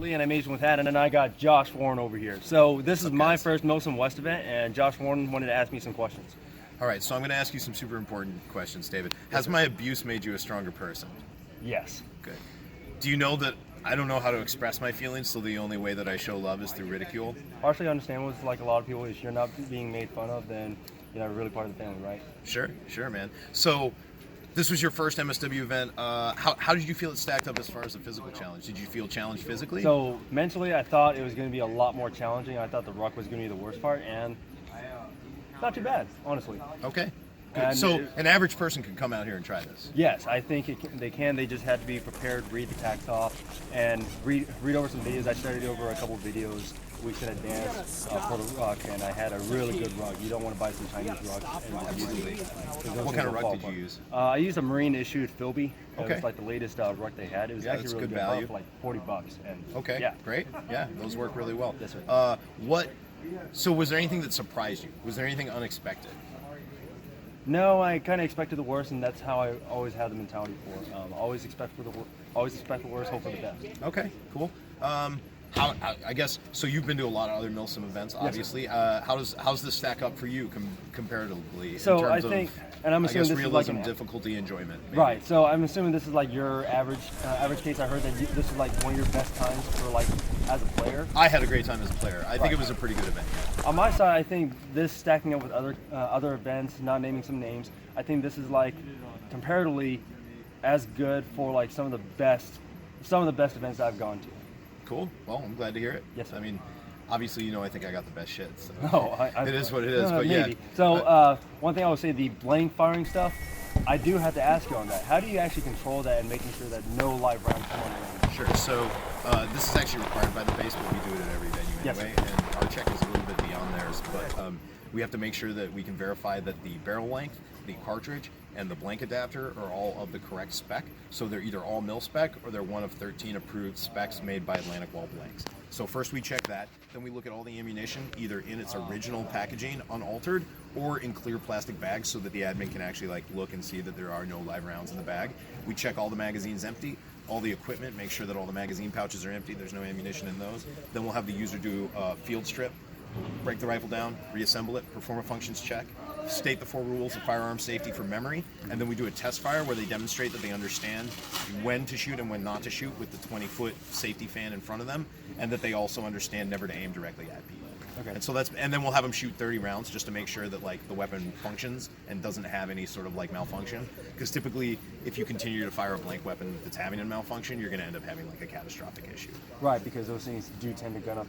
Shali, and I made with that, and then I got Josh Warren over here. So this is my first MilSim West event, and Josh Warren wanted to ask me some questions. All right, so I'm going to ask you some super important questions, David. Has my abuse made you a stronger person? Yes. Good. Do you know that I don't know how to express my feelings, so the only way that I show love is through ridicule? Partially understand what's like a lot of people, if you're not being made fun of, then you're not really part of the family, right? Sure, man. So this was your first MSW event. How did you feel it stacked up as far as the physical challenge? Did you feel challenged physically? So mentally, I thought it was going to be a lot more challenging. I thought the ruck was going to be the worst part, and not too bad, honestly. Okay. Good. So an average person can come out here and try this? Yes, I think they can. They just had to be prepared, read the tax off, and read over some videos. I studied over a couple of videos weeks in advance for the ruck, and I had a really good rug. You don't want to buy some Chinese rugs and use it. What kind of rug did you use? I used a Marine issued Philby. Okay. It was like the latest rug they had. It was actually really good value. For like $40. And okay, yeah. Great. Yeah, those work really well. Yes, sir. So was there anything that surprised you? Was there anything unexpected? No, I kind of expected the worst, and that's how I always had the mentality for. Always expect the worst, hope for the best. Okay, cool. I guess so. You've been to a lot of other MilSim events, obviously. Yes, how's this stack up for you comparatively? So in terms I think, of, and I'm assuming this realism, is like difficulty, enjoyment. Maybe. Right. So I'm assuming this is like your average case. I heard that this is like one of your best times for like as a player. I had a great time as a player. I think it was a pretty good event. On my side, I think this stacking up with other events, not naming some names, I think this is like comparatively as good for like some of the best events that I've gone to. Cool. Well, I'm glad to hear it. Yes, sir. I mean, obviously, I think I got the best shit. So it is what it is. But maybe. yeah. So one thing I would say, the blank firing stuff, I do have to ask you on that. How do you actually control that and making sure that no live rounds come on? Sure. So this is actually required by the base, but we do it at every venue anyway. Yes. And our check is a little bit beyond theirs, but we have to make sure that we can verify that the barrel length, the cartridge, and the blank adapter are all of the correct spec. So they're either all mil spec or they're one of 13 approved specs made by Atlantic Wall Blanks. So first we check that, then we look at all the ammunition either in its original packaging, unaltered, or in clear plastic bags so that the admin can actually like look and see that there are no live rounds in the bag. We check all the magazines empty, all the equipment, make sure that all the magazine pouches are empty, there's no ammunition in those. Then we'll have the user do a field strip, break the rifle down, reassemble it, perform a functions check, state the 4 rules of firearm safety for memory, and then we do a test fire where they demonstrate that they understand when to shoot and when not to shoot with the 20-foot safety fan in front of them, and that they also understand never to aim directly at people. Okay. And then we'll have them shoot 30 rounds just to make sure that like the weapon functions and doesn't have any sort of like malfunction. Because typically, if you continue to fire a blank weapon that's having a malfunction, you're going to end up having like a catastrophic issue. Right, because those things do tend to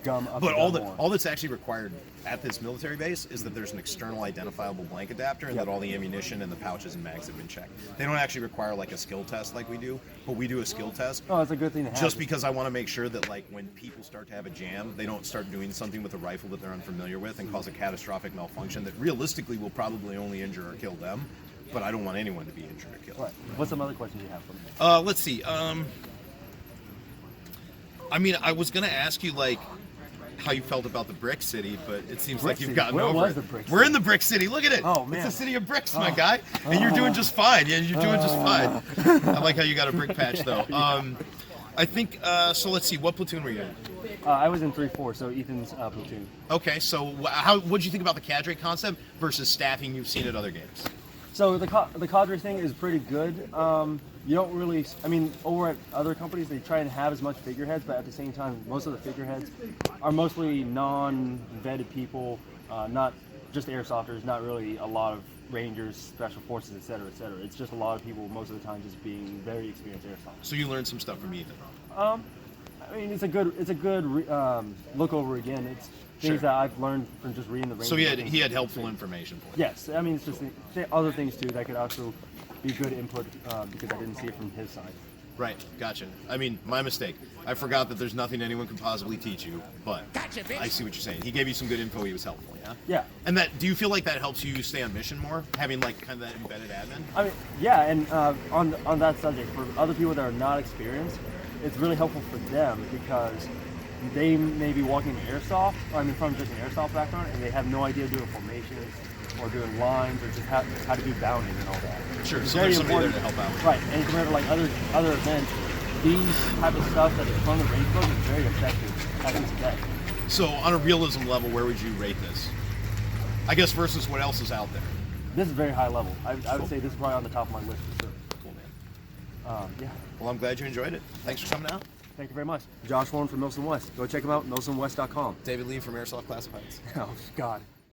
gum up. But all that's actually required at this military base is that there's an external identifiable blank adapter and that all the ammunition and the pouches and mags have been checked. They don't actually require like a skill test like we do, but we do a skill test. Oh, it's a good thing to have. Just because I want to make sure that like when people start to have a jam, they don't start doing something with a rifle that they're unfamiliar with and cause a catastrophic malfunction that realistically will probably only injure or kill them. But I don't want anyone to be injured or killed. Right. What's some other questions you have for me? Let's see. I mean, I was going to ask you like how you felt about the Brick City, but it seems like you've gotten over it. We're in the Brick City. Look at it. Oh, man. It's a city of bricks, my guy. And you're doing just fine. Yeah, you're doing just fine. I like how you got a brick patch, though. I think, so let's see. What platoon were you in? I was in 3-4, so Ethan's platoon. Okay, so what did you think about the cadre concept versus staffing you've seen at other games? So the cadre thing is pretty good. You don't really, I mean, over at other companies, they try and have as much figureheads, but at the same time, most of the figureheads are mostly non-vetted people, not just airsofters, not really a lot of Rangers, Special Forces, et cetera, et cetera. It's just a lot of people most of the time just being very experienced airsofters. So you learned some stuff from Ethan? I mean, it's a good look over again. It's things that I've learned from just reading the Rangers. So he had helpful information for you? Yes, I mean, it's just other things too that could also be good input because I didn't see it from his side. Right, gotcha. I mean, my mistake. I forgot that there's nothing anyone can possibly teach you, but I see what you're saying. He gave you some good info. He was helpful, yeah? Yeah. And do you feel like that helps you stay on mission more, having like kind of that embedded admin? I mean, yeah, and on that subject, for other people that are not experienced, it's really helpful for them because they may be walking airsoft, from just an airsoft background, and they have no idea doing formations or doing lines or just how to do bounding and all that. Sure, so there's somebody there to help out. Right, and compared to like other events, these type of stuff that is from the race book is very effective at this day. So on a realism level, where would you rate this? I guess versus what else is out there. This is very high level. I would say this is probably on the top of my list for sure. Cool, man. Yeah. Well, I'm glad you enjoyed it. Thanks for coming out. Thank you very much. Josh Warren from MilSim West. Go check him out, milsimwest.com. David Lee from Airsoft Classifieds. Oh, God.